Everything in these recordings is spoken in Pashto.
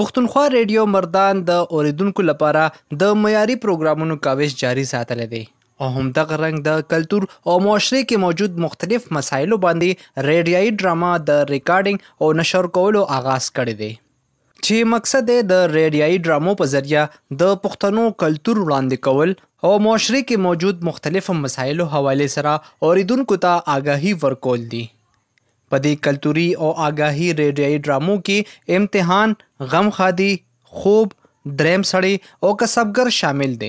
پښتونخوا ریډیو مردان د اوریدونکو لپاره د معیاري پروګرامونو کاوش جاري ساتلی دی او همدغه رنګ د کلتور او معاشرې کې موجود مختلف مسایلو باندې ریډیایي ډراما د ریکارډینګ او نشر کولو آغاز کړی دی چې مقصد یې د ریډیایي ډرامو په ذریعه د پښتنو کلتور وړاندې کول او معاشرې کې موجود مختلفو مسایلو حوالې سره اوریدونکو ته آګاهي ورکول دي. په دې کلتوري او آګاهي ریډیایي ډرامو کې امتحان، غم خادي، خوب، دریم سړی او کسبګر شامل دی.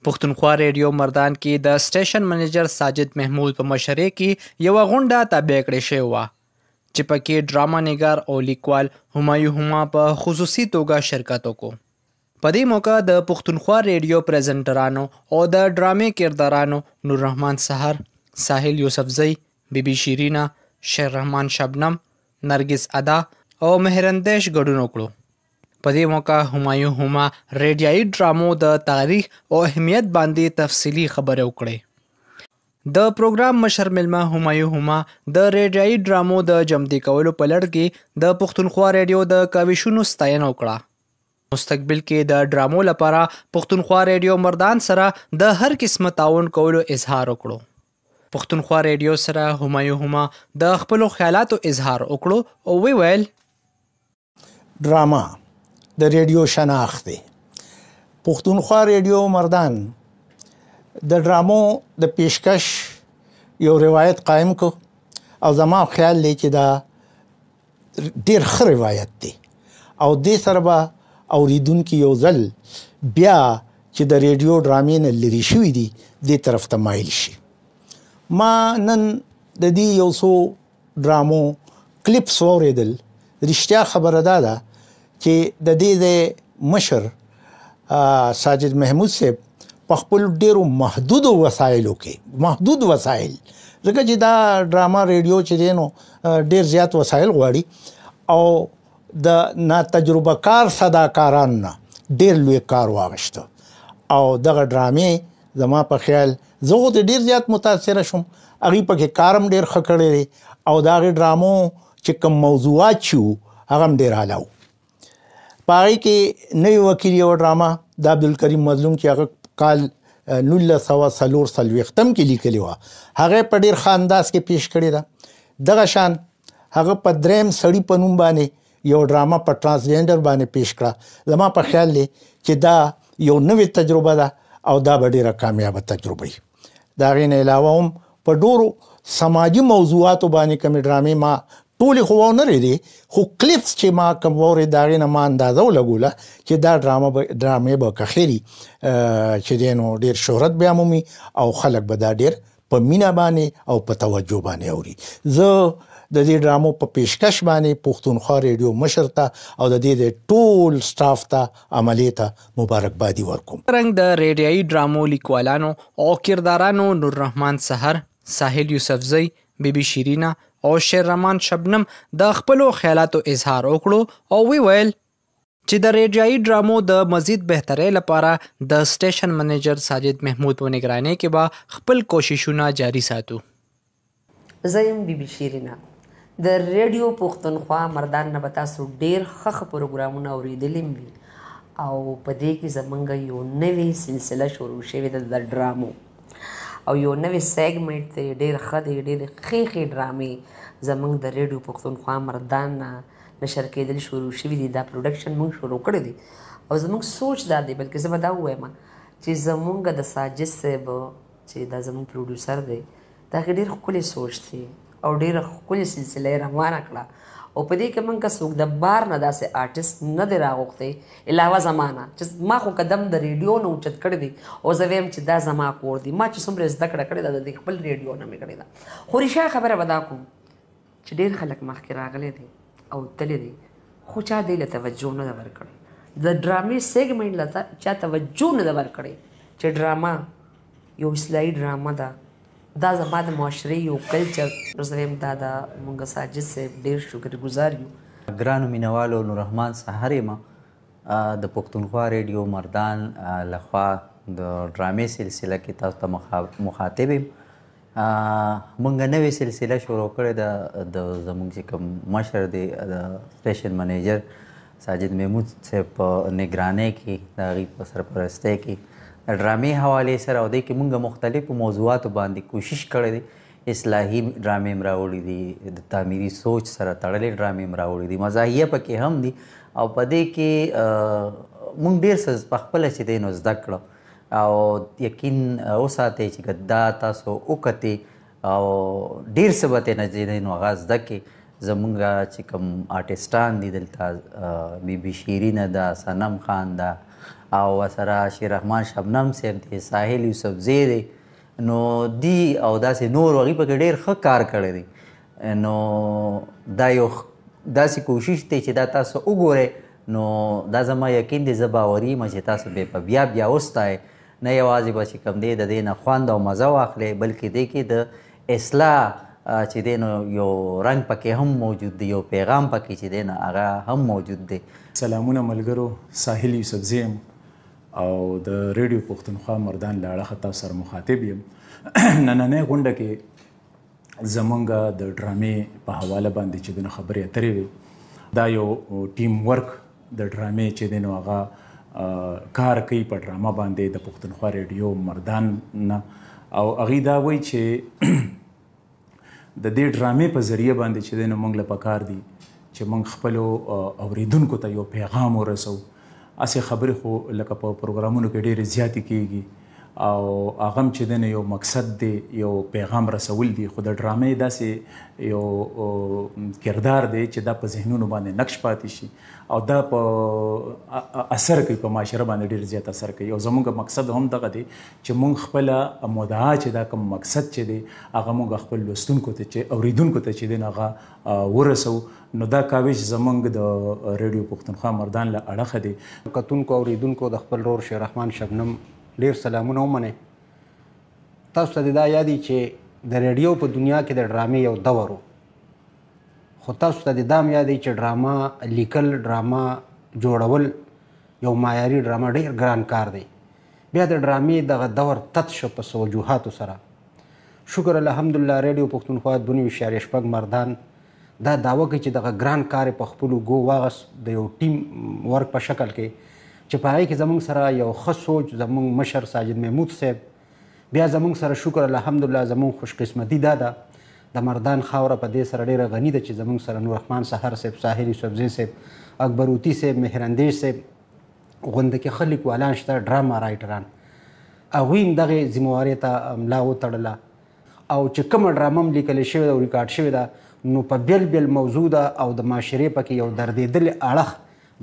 پښتونخوا ریډیو مردان کې د سټیشن منیجر ساجد محمود په مشرۍ کې یوه غونډه تابع کړې شوې وه چې پکې ډراما نګار او لیکوال همایون هما په خصوصي توګه شرکت وکړو. په دې موقع د پښتونخوا ریډیو پریزنټرانو او د ډرامې کردارانو نور رحمان سحر، ساحل یوسفزۍ، بی بی شیرینا، شیر رحمان شبنم، نرگس ادا او مهرندیش ګډون وکړو. په دې موقع همایون هما ریډیایي ډرامو د تاریخ او اهمیت باندې تفصیلي خبرې وکړې. د پروګرام مشر مېلمه همایون هما د ریډیایي ډرامو د جمدي کولو په لړ کې د پښتونخوا ریډیو د کاوشونو ستاینه وکړه. مستقبل کې د ډرامو لپاره پښتونخوا ریډیو مردان سره د هر قسمه تعاون کولو اظهار وکړو. پښتونخوا ریډیو سره همایون هما د خپلو خیالاتو اظهار وکړو او ویل ډراما د ریډیو شناخت دی. پښتونخوا ریډیو مردان د ډرامو د پیشکش یو روایت قائم کو او زما خیال دی چې دا ډیر ښه روایت دی او دې سره به اوریدونکي یو ځل بیا چې د ریډیو ډرامې نه لرې شوي دي دې طرف ته مایل شي. ما نن د دې یو څو ډرامو کلیپس واورېدل. رښتیا خبره ده چې د دې د مشر ساجد محمود صاحب په خپل ډیرو محدود وسایلو کې محدود وسایل ځکه چې دا ډراما ریډیو چې دی نو ډیر زیات وسایل غواړي او د ناتجربه کار صداکاران نه ډیر لوی کار واغشته او دغه ډرامې زما په خیال زه خو ډیر زیات متاثره شوم. هغې پکې کارم ډیر ښه کړی دی او د هغې ډرامو چې کوم موضوعات چې وو هغه هم ډیر اعلی وو. په هغې کې نوی وکیل یوه ډراما د عبدالکریم مظلوم چې هغه کال 1944 کې لیکلې وه هغه په ډیر ښه انداز کې پیش کړې ده. دغه شان هغه په دریم سړي په نوم باندې یو ډراما په ټرانسجنډر باندې پیش کړه. زما په خیال دی چې دا یو نوې تجربه ده او دا به ډیره کامیابه تجربه وي. د هغې نه علاوه هم په ډورو سماجي موضوعاتو باندې کومې ډرامې ما ټولې خو واونهریدې خو کلیپس چې ما کوم واورېد د هغې نه ما اندازه ولګوله چې دا ډرامې به که خیري چې دی نو ډېر شهرت به عمومي او خلک به دا ډېر په مینه باندې او په توجه باندې اوري. زه د دې ډرامو په پیشکش باندې پښتونخوا ریډیو مشر ته او د دې د ټول سټاف ته عملي ته مبارکبادي ورکوم. رنګ د ریډیایي ډرامو لیکوالانو او کردارانو نور رحمان سحر، ساحل یوسفزۍ، بی بی شیرینا او شیر رحمان شبنم د خپلو خیالاتو اظهار وکړو او ویل چې د ریډیایي ډرامو د مزید بهترۍ لپاره د سټیشن منیجر ساجد محمود په نگرانۍ کې به خپل کوششونه جاري ساتو. زه یم بی بی شیرینا. د ریډیو پښتونخوا مردان نه به تاسو ډېر ښه پروګرامونه اورېدلي وي او په دې کې زموږ یو نوې سلسله شروع شوې ده د ډرامو او یو نوې سیګمنټ دی ډېر ښه دی. ډېرې ښې ډرامې زموږ د ریډیو پښتونخوا مردان نه نشر کېدل شروع شوي دي. دا پروډکشن موږ شروع کړی دی او زموږ سوچ دا دی بلکې زه به دا ووایم چې زموږ د ساجد صاحب چې دا زموږ پروډیوسر دی دا هغې ډېر ښکلی سوچ دی او ډېره ښکلې سلسله یې روانه کړه او په دې کې موږ که څوک د بار نه داسې آرټسټ نه دی راغوښتی علاوه زما نه چې ما خو قدم د ریډیو نه اوچت کړی دی او زه ویم چې دا زما کور دی. ما چې څومره زده کړه کړې ده د دې خپل ریډیو نه مې کړې ده. خو رښتیا خبره به دا کوم چې ډېر خلک مخکې راغلی دی او تللی دی خو چا دې له توجه نه ده ورکړې. د ډرامې سیګمنټ له چا توجه نه ده ورکړې چې ډراما یو اصلاحي ډراما ده. دا زما د معاشرې یو کلچر زه وایم دا د مونږ ساجد صاحب ډېر شکرګزار یو. ګرانو مینوالو نور رحمان سحر یم د پښتونخوا ریډیو مردان لخوا د ډرامې سلسله کې تاسو ته مخاطب یم. مونږ نوې سلسله شروع کړې ده د زموږ چې کوم مشر دی د سټیشن منیجر ساجد محمود صاحب په نگرانۍ کې د هغې په سرپرستۍ کې د ډرامې حوالې سره او دی کې موږ مختلفو موضوعاتو باندې کوشش کړی دی اصلاحي ډرامې م راوړي دي د تعمیري سوچ سره تړلې ډرامې م راوړي دي مزاحیه پکې هم دي او په دې کې موږ ډېر څه په خپله چې دی نو زده کړه او یقین وساتئ چې که دا تاسو وکتې او ډېر څه به ترېنه چې دی نو هغه زده کړې زمونږ چې کوم آرټسټان دي دلته بیبي شیرینه ده صنم خان ده او ورسره شیر رحمان شبنم صاحب دی ساحل یوسفزی دی نو دی او داسې نور هغوی پکې ډېر ښه کار کړی دی نو دا یو داسې کوشش دی چې دا تاسو وګورئ نو دا زما یقین دی زه باوري یم چې تاسو به په بیا بیا وستایئ نه یوازې به چې کوم دی د دې نه خوند او مزه واخلئ بلکې دی کې د اصلاح چې دی نو یو رنګ پکې هم موجود دی یو پیغام پکې چې دی نه هغه هم موجود دی سلامونه ملګرو ساحل یوسفزی یم او د ریډیو پښتونخوا مردان له اړخه تاسو سره مخاطب یم نننۍ غونډه کې زمونږ د ډرامې په حواله باندې چې د خبرې اترې وي دا یو ټیم ورک د ډرامې چې دی نو هغه کار کوي په ډرامه باندې د پښتونخوا ریډیو مردان نه او هغوی دا وایي چې د دې ډرامې په ذریعه باندې چې دی نو موږ له پکار دي چې موږ خپلو اوریدونکو ته یو پیغام ورسوو اسې خبرې خو لکه په پروګرامونو کې ډېرې زیاتې کیږي او هغه هم چې دی نو یو مقصد دی یو پیغام رسول دي خو د ډرامې داسې یو کردار دی چې دا په ذهنونو باندې نقش پاتې شي او دا په اثر کوي په معاشره باندې ډېر زیات اثر کوي او زموږ مقصد هم دغه دی چې موږ خپله مدعا چې دا کوم مقصد چې دی هغه موږ خپل لوستونکو ته چې اوریدونکو ته چې دی نو هغه ورسوو نو دا کاوش زموږ د ریډیو پښتونخوا مردان له اړخه دی کتونکو اوریدونکو د خپل ورور شیر رحمان شبنم ډېر سلامونه ومنئ تاسو ته دا یادي چې د ریډیو په دنیا کې د ډرامې یو دور و خو تاسو ته دا هم یادي چې ډرامه لیکل ډرامه جوړول یو معیاري ډرامه ډېر ګران کار دی بیا د ډرامې دغه دور تت شو په څو وجوهاتو سره شکر الحمدلله ریډیو پښتونخوا 2.6 مردان دا دعوه کوي چې دغه ګران کار په خپلو ګو واغست د یو ټیم ورک په شکل کې چې په هغې کې زموږ سره یو ښه سوچ زموږ مشر ساجد محمود صاحب بیا زموږ سره شکر الحمدلله زموږ خوش قسمتي دا ده د مردان خاوره په دې سره ډېره غني ده چې زموږ سره نور رحمان سحر صاحب ساحل یوسفزی صاحب اکبر اوتی صاحب مهراندیش صاحب غونډه کې ښه لیکوالان شته ډراما رایټران هغوی هم دغې ذمهوارۍ ته ملا وتړله او چې کومه ډرامه هم لیکلې شوې ده او ریکارډ شوې ده نو په بیل بیل موضوع ده او د معاشرې پکې یو دردېدلې اړخ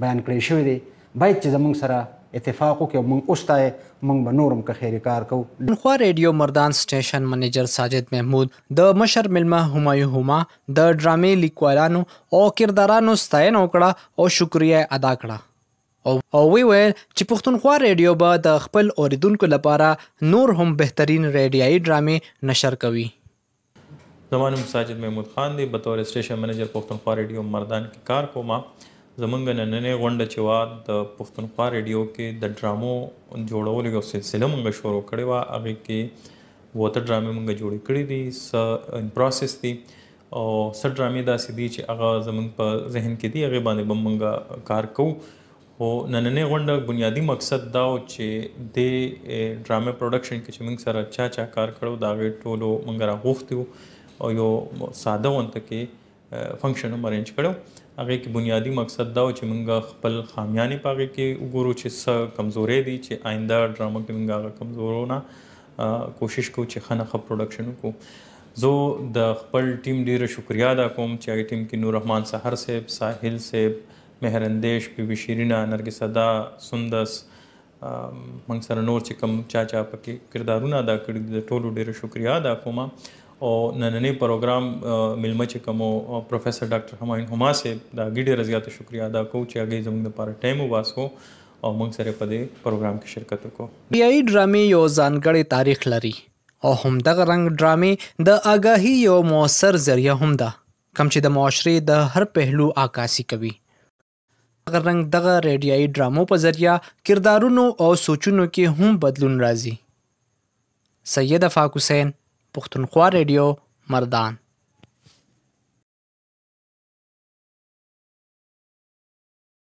بیان کړی شوی دی باید چې زموږ سره اتفاق وکړي او موږ وستایې موږ به نور هم که خیري کار کوو پښتونخوا ریډیو مردان سټیشن منیجر ساجد محمود د مشر ملمه همایون هما د ډرامې لیکوالانو او کردارانو ستاینه وکړه او شکریه ادا کړه او وی ویل چې پښتونخوا ریډیو به د خپل اوریدونکو لپاره نور هم بهترین ریډیایي ډرامې نشر کوي زما نوم ساجد محمود خان دی بطور سټیشن منیجر پښتونخوا ریډیو مردان کې کار کوم زمونږ نننۍ غونډه چې وه د پښتونخوا ریډیو کې د ډرامو جوړولو یو سلسله مونږ شروع کړې وه هغې کې 7 ډرامې مونږ جوړې کړي دي څه ان پروسس دي او څه ډرامې داسې دي چې هغه زمونږ په ذهن کې دي هغې باندې به مونږ کار کوو خو نننۍ غونډه بنیادي مقصد دا و چې د ډرامې پروډکشن کې چې مونږ سره چا کار کړو د هغې ټولو مونږ راغوښتي وو او یو ساده غونډه کې فنکشن هم ارینج کړو هغې کې بنیادي مقصد دا و چې موږ خپل خامیانې په هغې کې وګورو چې څه کمزورۍ دي چې آینده ډرامه کې موږ هغه کمزورونه کوشش کوو چې ښه نه ښه پروډکشن وکړو زه د خپل ټیم ډېره شکریه ادا کوم چې هغې ټیم کې نور رحمان سحر صاحب ساحل صاحب مهراندیش بیبي شیرینه نرګس ادا سندس موږ سره نور چې کوم چا پکې کردارونه ادا کړي دي د ټولو ډېره شکریه ادا کوم او نننۍ پروګرام ملمه چې کوم پروفیسر ډاکټر همایون هما صاحب د هغې ډېره زیاته شکریه ادا کوو چې هغې زموږ دپاره ټایم وباسو او موږ سره په دې پروګرام کې شرکت وکړو ریډیایي ډرامې یو ځانګړی تاریخ لري او همدغه رنګ ډرامې د آګاهي یو مؤثر ذریعه هم ده کوم چې د معاشرې د هر پهلو عکاسي کوي دغه رنګ دغه ریډیایي ډرامو په ذریعه کردارونو او سوچونو کې هم بدلون راځي سید افاق حسین پښتونخوا ریډیو مردان